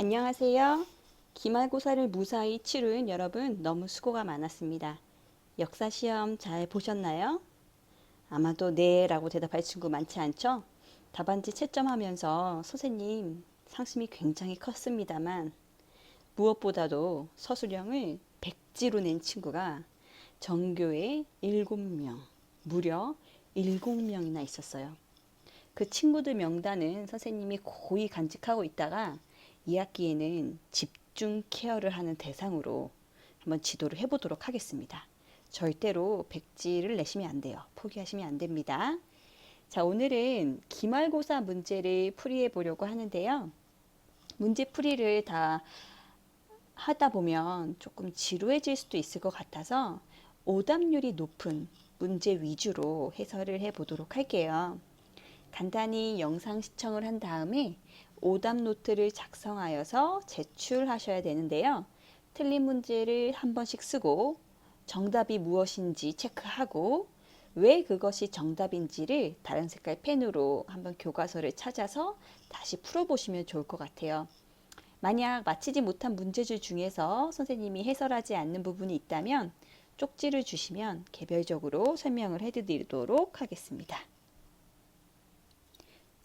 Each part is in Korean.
안녕하세요. 기말고사를 무사히 치룬 여러분 너무 수고가 많았습니다. 역사 시험 잘 보셨나요? 아마도 네 라고 대답할 친구 많지 않죠? 답안지 채점하면서 선생님 상심이 굉장히 컸습니다만 무엇보다도 서술형을 백지로 낸 친구가 전교에 7명, 무려 7명이나 있었어요. 그 친구들 명단은 선생님이 고이 간직하고 있다가 2학기에는 집중 케어를 하는 대상으로 한번 지도를 해보도록 하겠습니다. 절대로 백지를 내시면 안 돼요. 포기하시면 안 됩니다. 자, 오늘은 기말고사 문제를 풀이해 보려고 하는데요. 문제 풀이를 다 하다 보면 조금 지루해질 수도 있을 것 같아서 오답률이 높은 문제 위주로 해설을 해 보도록 할게요. 간단히 영상 시청을 한 다음에 오답 노트를 작성하여서 제출하셔야 되는데요. 틀린 문제를 한 번씩 쓰고 정답이 무엇인지 체크하고 왜 그것이 정답인지를 다른 색깔 펜으로 한번 교과서를 찾아서 다시 풀어보시면 좋을 것 같아요. 만약 마치지 못한 문제들 중에서 선생님이 해설하지 않는 부분이 있다면 쪽지를 주시면 개별적으로 설명을 해드리도록 하겠습니다.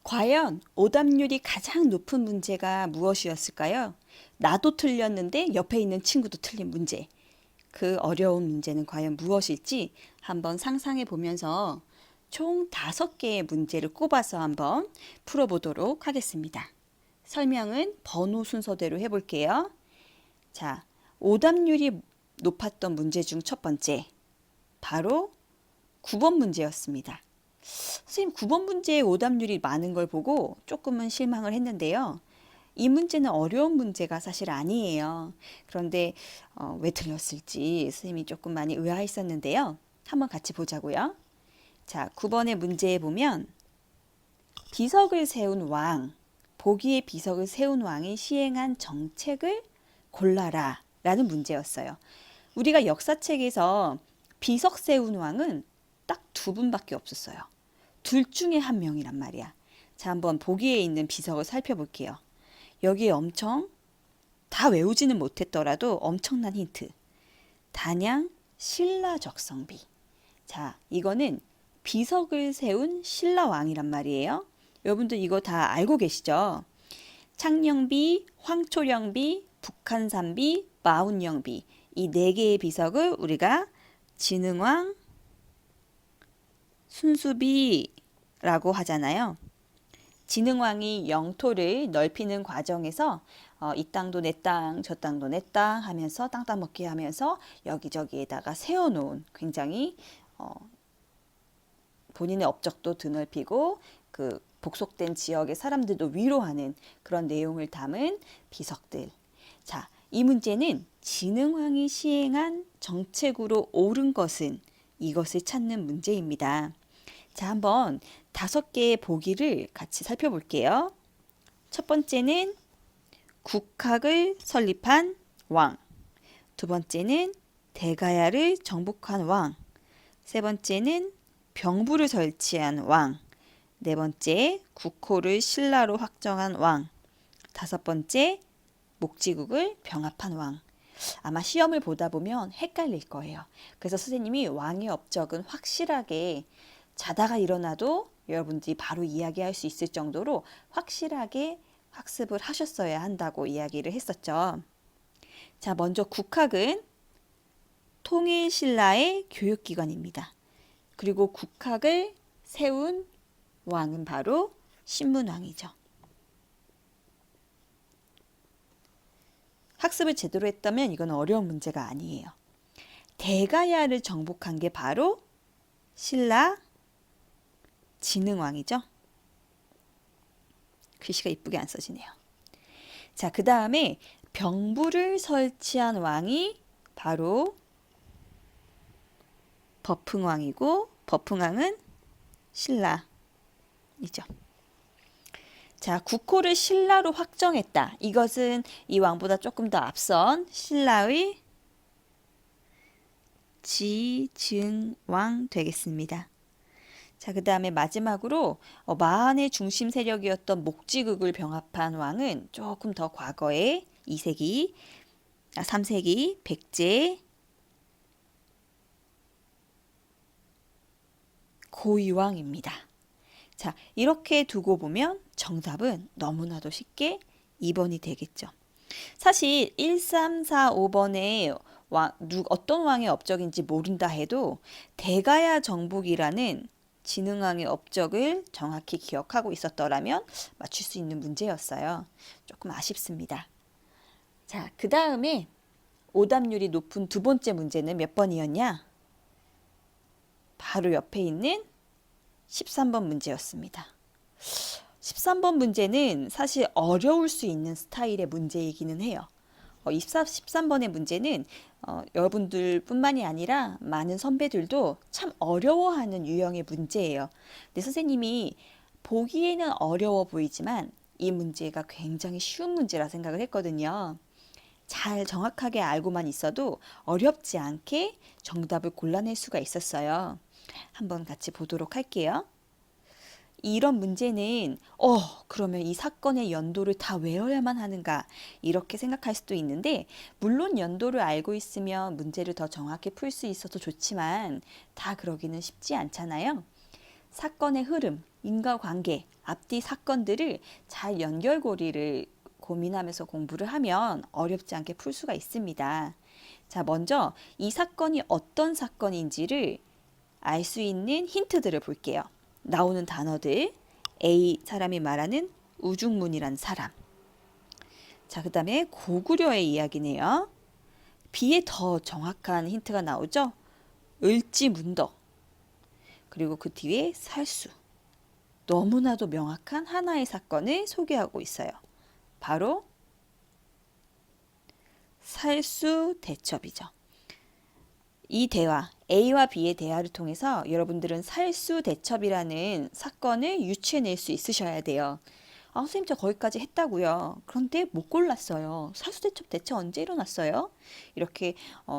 과연 오답률이 가장 높은 문제가 무엇이었을까요? 나도 틀렸는데 옆에 있는 친구도 틀린 문제. 그 어려운 문제는 과연 무엇일지 한번 상상해 보면서 총 5개의 문제를 꼽아서 한번 풀어보도록 하겠습니다. 설명은 번호 순서대로 해볼게요. 자, 오답률이 높았던 문제 중 첫 번째, 바로 9번 문제였습니다. 선생님 9번 문제의 오답률이 많은 걸 보고 조금은 실망을 했는데요. 이 문제는 어려운 문제가 사실 아니에요. 그런데 왜 틀렸을지 선생님이 조금 많이 의아했었는데요. 한번 같이 보자고요. 자, 9번의 문제에 보면 비석을 세운 왕, 보기에 비석을 세운 왕이 시행한 정책을 골라라 라는 문제였어요. 우리가 역사책에서 비석 세운 왕은 딱 2분밖에 없었어요. 둘 중에 한 명이란 말이야. 자, 한번 보기에 있는 비석을 살펴볼게요. 여기에 엄청 다 외우지는 못했더라도 엄청난 힌트. 단양 신라적성비. 자, 이거는 비석을 세운 신라왕이란 말이에요. 여러분들 이거 다 알고 계시죠? 창녕비, 황초령비, 북한산비, 마운영비. 이 4개의 비석을 우리가 진흥왕, 순수비라고 하잖아요. 진흥왕이 영토를 넓히는 과정에서 이 땅도 내 땅, 저 땅도 내 땅 하면서 땅 따먹기 하면서 여기저기에다가 세워놓은 굉장히 본인의 업적도 드넓히고 그 복속된 지역의 사람들도 위로하는 그런 내용을 담은 비석들. 자, 이 문제는 진흥왕이 시행한 정책으로 옳은 것은 이것을 찾는 문제입니다. 자, 한번 5개의 보기를 같이 살펴볼게요. 첫 번째는 국학을 설립한 왕. 두 번째는 대가야를 정복한 왕. 세 번째는 병부를 설치한 왕. 네 번째, 국호를 신라로 확정한 왕. 5번째, 목지국을 병합한 왕. 아마 시험을 보다 보면 헷갈릴 거예요. 그래서 선생님이 왕의 업적은 확실하게 자다가 일어나도 여러분들이 바로 이야기할 수 있을 정도로 확실하게 학습을 하셨어야 한다고 이야기를 했었죠. 자, 먼저 국학은 통일신라의 교육기관입니다. 그리고 국학을 세운 왕은 바로 신문왕이죠. 학습을 제대로 했다면 이건 어려운 문제가 아니에요. 대가야를 정복한 게 바로 신라 진흥왕이죠. 글씨가 이쁘게 안 써지네요. 자, 그 다음에 병부를 설치한 왕이 바로 버풍왕이고 버풍왕은 신라이죠. 자, 국호를 신라로 확정했다. 이것은 이 왕보다 조금 더 앞선 신라의 지증왕 되겠습니다. 자, 그 다음에 마지막으로 마한의 중심 세력이었던 목지국을 병합한 왕은 조금 더 과거에 2세기, 3세기 백제 고유왕입니다. 자, 이렇게 두고 보면 정답은 너무나도 쉽게 2번이 되겠죠. 사실 1, 3, 4, 5번에 어떤 왕의 업적인지 모른다 해도 대가야 정복이라는 진흥왕의 업적을 정확히 기억하고 있었더라면 맞출 수 있는 문제였어요. 조금 아쉽습니다. 자, 그 다음에 오답률이 높은 두 번째 문제는 몇 번이었냐? 바로 옆에 있는 13번 문제였습니다. 13번 문제는 사실 어려울 수 있는 스타일의 문제이기는 해요. 13번의 문제는 여러분들뿐만이 아니라 많은 선배들도 참 어려워하는 유형의 문제예요. 근데 선생님이 보기에는 어려워 보이지만 이 문제가 굉장히 쉬운 문제라 생각을 했거든요. 잘 정확하게 알고만 있어도 어렵지 않게 정답을 골라낼 수가 있었어요. 한번 같이 보도록 할게요. 이런 문제는 그러면 이 사건의 연도를 다 외워야만 하는가 이렇게 생각할 수도 있는데 물론 연도를 알고 있으면 문제를 더 정확히 풀 수 있어서 좋지만 다 그러기는 쉽지 않잖아요. 사건의 흐름, 인과관계, 앞뒤 사건들을 잘 연결고리를 고민하면서 공부를 하면 어렵지 않게 풀 수가 있습니다. 자, 먼저 이 사건이 어떤 사건인지를 알 수 있는 힌트들을 볼게요. 나오는 단어들 A 사람이 말하는 우중문이란 사람. 자, 그 다음에 고구려의 이야기네요. B에 더 정확한 힌트가 나오죠. 을지문덕. 그리고 그 뒤에 살수. 너무나도 명확한 하나의 사건을 소개하고 있어요. 바로 살수대첩이죠. 이 대화, A와 B의 대화를 통해서 여러분들은 살수대첩이라는 사건을 유추해낼 수 있으셔야 돼요. 선생님 저 거기까지 했다고요. 그런데 못 골랐어요. 살수대첩 대체 언제 일어났어요? 이렇게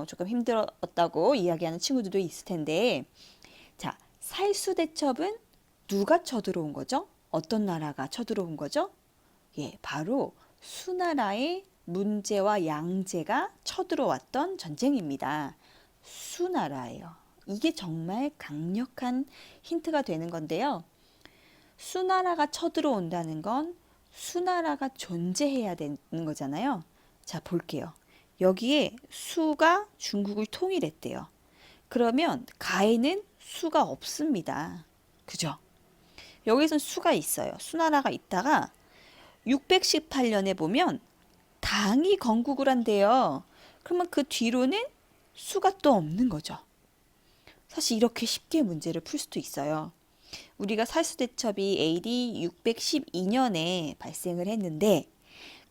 조금 힘들었다고 이야기하는 친구들도 있을 텐데 자, 살수대첩은 누가 쳐들어온 거죠? 어떤 나라가 쳐들어온 거죠? 예, 바로 수나라의 문제와 양제가 쳐들어왔던 전쟁입니다. 수나라예요. 이게 정말 강력한 힌트가 되는 건데요. 수나라가 쳐들어온다는 건 수나라가 존재해야 되는 거잖아요. 자, 볼게요. 여기에 수가 중국을 통일했대요. 그러면 가에는 수가 없습니다. 그죠? 여기선 수가 있어요. 수나라가 있다가 618년에 보면 당이 건국을 한대요. 그러면 그 뒤로는 수가 또 없는 거죠. 사실 이렇게 쉽게 문제를 풀 수도 있어요. 우리가 살수대첩이 AD 612년에 발생을 했는데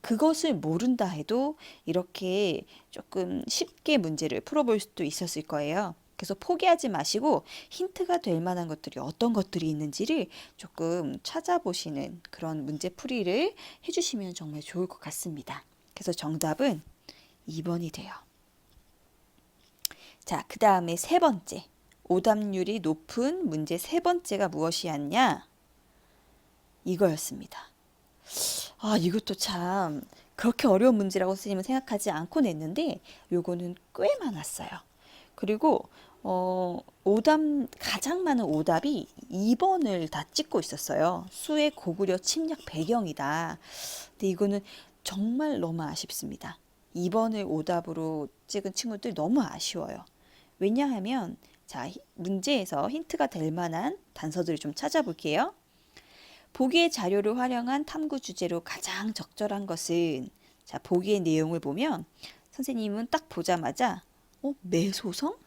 그것을 모른다 해도 이렇게 조금 쉽게 문제를 풀어볼 수도 있었을 거예요. 그래서 포기하지 마시고 힌트가 될 만한 것들이 어떤 것들이 있는지를 조금 찾아보시는 그런 문제풀이를 해주시면 정말 좋을 것 같습니다. 그래서 정답은 2번이 돼요. 자, 그 다음에 세 번째. 오답률이 높은 문제 세 번째가 무엇이었냐? 이거였습니다. 이것도 참 그렇게 어려운 문제라고 선생님은 생각하지 않고 냈는데 요거는 꽤 많았어요. 그리고 가장 많은 오답이 2번을 다 찍고 있었어요. 수의 고구려 침략 배경이다. 근데 이거는 정말 너무 아쉽습니다. 2번을 오답으로 찍은 친구들 너무 아쉬워요. 왜냐하면 자, 문제에서 힌트가 될 만한 단서들을 좀 찾아볼게요. 보기의 자료를 활용한 탐구 주제로 가장 적절한 것은 자, 보기의 내용을 보면 선생님은 딱 보자마자 매소성?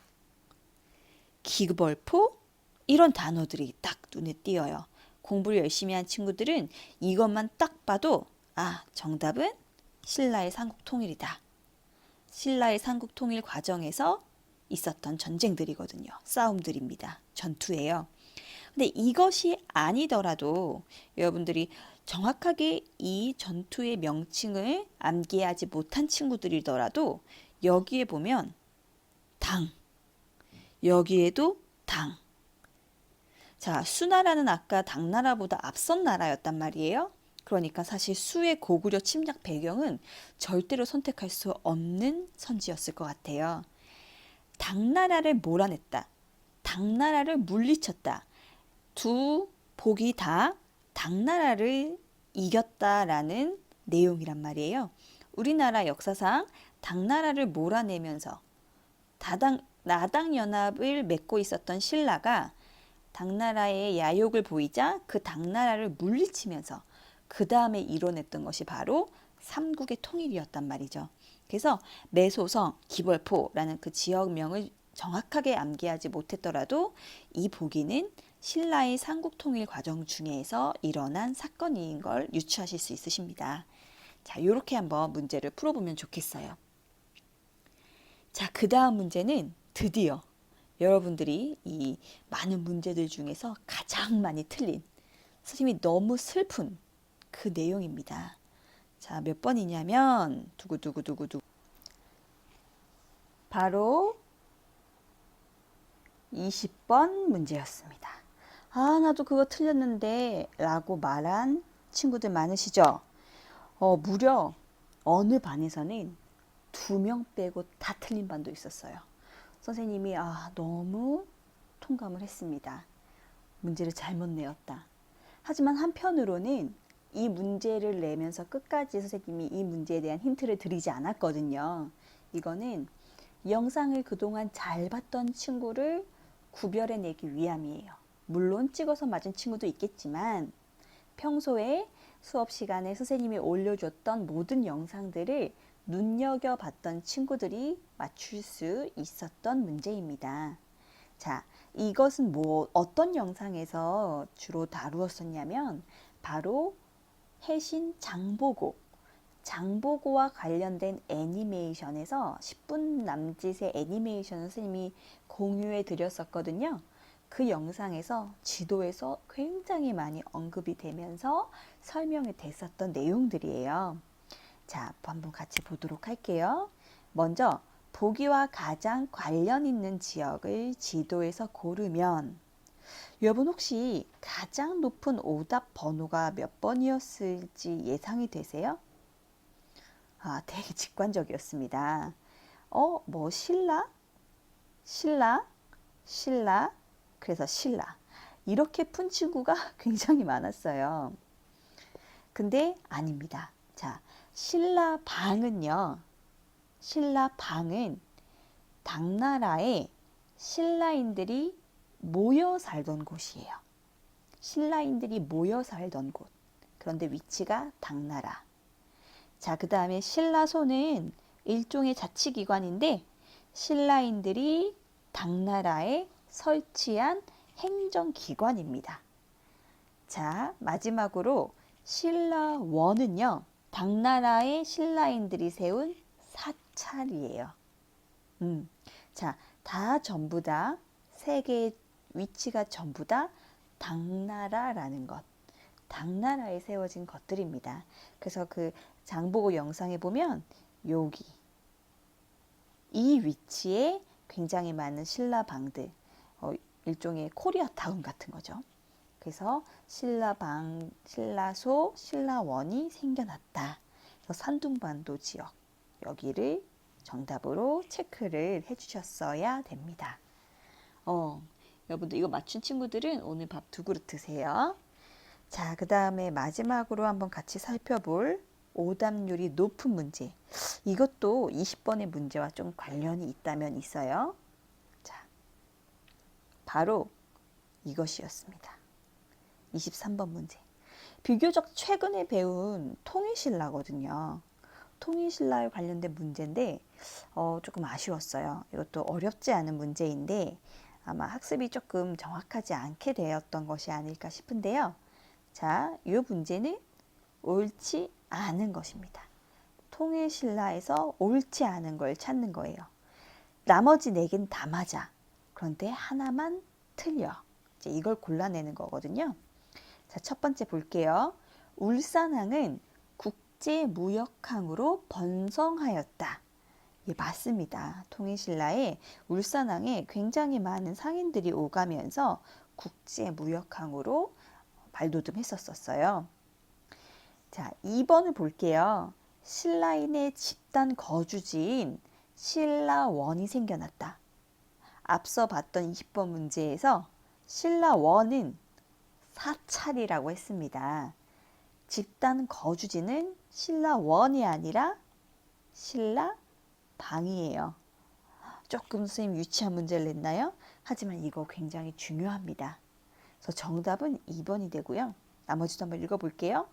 기벌포? 이런 단어들이 딱 눈에 띄어요. 공부를 열심히 한 친구들은 이것만 딱 봐도 정답은 신라의 삼국통일이다. 신라의 삼국통일 과정에서 있었던 전쟁들이거든요. 싸움들입니다. 전투예요. 근데 이것이 아니더라도 여러분들이 정확하게 이 전투의 명칭을 암기하지 못한 친구들이더라도 여기에 보면 당, 여기에도 당. 자, 수나라는 아까 당나라보다 앞선 나라였단 말이에요. 그러니까 사실 수의 고구려 침략 배경은 절대로 선택할 수 없는 선지였을 것 같아요. 당나라를 몰아냈다. 당나라를 물리쳤다. 두 복이 다 당나라를 이겼다라는 내용이란 말이에요. 우리나라 역사상 당나라를 몰아내면서 나당 연합을 맺고 있었던 신라가 당나라의 야욕을 보이자 그 당나라를 물리치면서 그 다음에 이뤄냈던 것이 바로 삼국의 통일이었단 말이죠. 그래서 매소성, 기벌포라는 그 지역명을 정확하게 암기하지 못했더라도 이 보기는 신라의 삼국 통일 과정 중에서 일어난 사건인 걸 유추하실 수 있으십니다. 자, 이렇게 한번 문제를 풀어보면 좋겠어요. 자, 그 다음 문제는 드디어 여러분들이 이 많은 문제들 중에서 가장 많이 틀린, 선생님이 너무 슬픈 그 내용입니다. 자, 몇 번이냐면 두구두구두구두 바로 20번 문제였습니다. 아, 나도 그거 틀렸는데 라고 말한 친구들 많으시죠? 무려 어느 반에서는 2명 빼고 다 틀린 반도 있었어요. 선생님이 너무 통감을 했습니다. 문제를 잘못 내었다. 하지만 한편으로는 이 문제를 내면서 끝까지 선생님이 이 문제에 대한 힌트를 드리지 않았거든요. 이거는 영상을 그동안 잘 봤던 친구를 구별해내기 위함이에요. 물론 찍어서 맞은 친구도 있겠지만 평소에 수업 시간에 선생님이 올려줬던 모든 영상들을 눈여겨봤던 친구들이 맞출 수 있었던 문제입니다. 자, 이것은 어떤 영상에서 주로 다루었었냐면 바로 해신 장보고와 관련된 애니메이션에서 10분 남짓의 애니메이션을 선생님이 공유해 드렸었거든요. 그 영상에서 지도에서 굉장히 많이 언급이 되면서 설명이 됐었던 내용들이에요. 자, 한번 같이 보도록 할게요. 먼저 보기와 가장 관련 있는 지역을 지도에서 고르면, 여러분 혹시 가장 높은 오답 번호가 몇 번이었을지 예상이 되세요? 되게 직관적이었습니다. 신라, 그래서 신라. 이렇게 푼 친구가 굉장히 많았어요. 근데 아닙니다. 자, 신라방은 당나라에 신라인들이 모여 살던 곳이에요. 신라인들이 모여 살던 곳. 그런데 위치가 당나라. 자, 그 다음에 신라소는 일종의 자치기관인데 신라인들이 당나라에 설치한 행정기관입니다. 자, 마지막으로 신라원은요, 당나라의 신라인들이 세운 사찰이에요. 자, 전부 다 세 개의 위치가 전부 다 당나라라는 것, 당나라에 세워진 것들입니다. 그래서 그 장보고 영상에 보면 여기 이 위치에 굉장히 많은 신라방들, 일종의 코리아타운 같은 거죠. 그래서 신라방, 신라소, 신라원이 생겨났다. 그래서 산둥반도 지역, 여기를 정답으로 체크를 해주셨어야 됩니다. 여러분들 이거 맞춘 친구들은 오늘 밥 2그릇 드세요. 자, 그 다음에 마지막으로 한번 같이 살펴볼 오답률이 높은 문제. 이것도 20번의 문제와 좀 관련이 있다면 있어요. 자, 바로 이것이었습니다. 23번 문제. 비교적 최근에 배운 통일신라거든요. 통일신라에 관련된 문제인데 조금 아쉬웠어요. 이것도 어렵지 않은 문제인데 아마 학습이 조금 정확하지 않게 되었던 것이 아닐까 싶은데요. 자, 이 문제는 옳지 않은 것입니다. 통일신라에서 옳지 않은 걸 찾는 거예요. 나머지 4개는 다 맞아. 그런데 하나만 틀려. 이제 이걸 골라내는 거거든요. 자, 첫 번째 볼게요. 울산항은 국제무역항으로 번성하였다. 예, 맞습니다. 통일신라에 울산항에 굉장히 많은 상인들이 오가면서 국제무역항으로 발돋움했었어요. 자, 2번을 볼게요. 신라인의 집단 거주지인 신라원이 생겨났다. 앞서 봤던 20번 문제에서 신라원은 사찰이라고 했습니다. 집단 거주지는 신라원이 아니라 신라방이에요. 조금 선생님 유치한 문제를 냈나요? 하지만 이거 굉장히 중요합니다. 그래서 정답은 2번이 되고요. 나머지도 한번 읽어볼게요.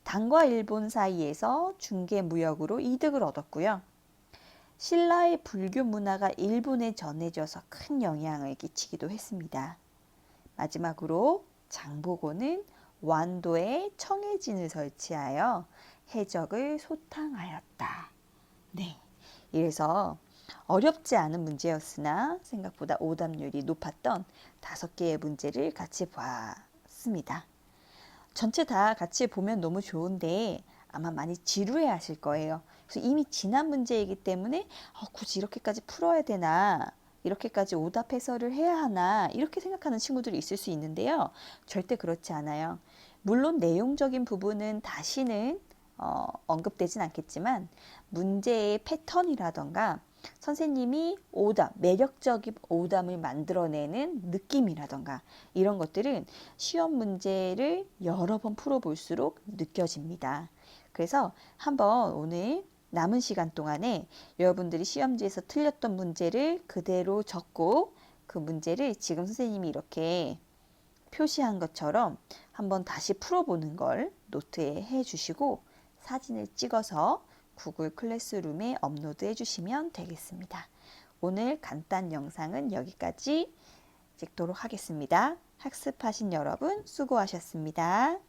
당과 일본 사이에서 중개무역으로 이득을 얻었고요. 신라의 불교 문화가 일본에 전해져서 큰 영향을 끼치기도 했습니다. 마지막으로 장보고는 완도에 청해진을 설치하여 해적을 소탕하였다. 네, 이래서 어렵지 않은 문제였으나 생각보다 오답률이 높았던 5개의 문제를 같이 봤습니다. 전체 다 같이 보면 너무 좋은데 아마 많이 지루해 하실 거예요. 그래서 이미 지난 문제이기 때문에 굳이 이렇게까지 풀어야 되나, 이렇게까지 오답 해설을 해야 하나, 이렇게 생각하는 친구들이 있을 수 있는데요. 절대 그렇지 않아요. 물론 내용적인 부분은 다시는 언급되진 않겠지만 문제의 패턴이라던가 선생님이 오답, 매력적인 오답을 만들어내는 느낌이라던가 이런 것들은 시험 문제를 여러 번 풀어볼수록 느껴집니다. 그래서 한번 오늘 남은 시간 동안에 여러분들이 시험지에서 틀렸던 문제를 그대로 적고 그 문제를 지금 선생님이 이렇게 표시한 것처럼 한번 다시 풀어보는 걸 노트에 해주시고 사진을 찍어서 구글 클래스룸에 업로드해 주시면 되겠습니다. 오늘 간단 영상은 여기까지 찍도록 하겠습니다. 학습하신 여러분 수고하셨습니다.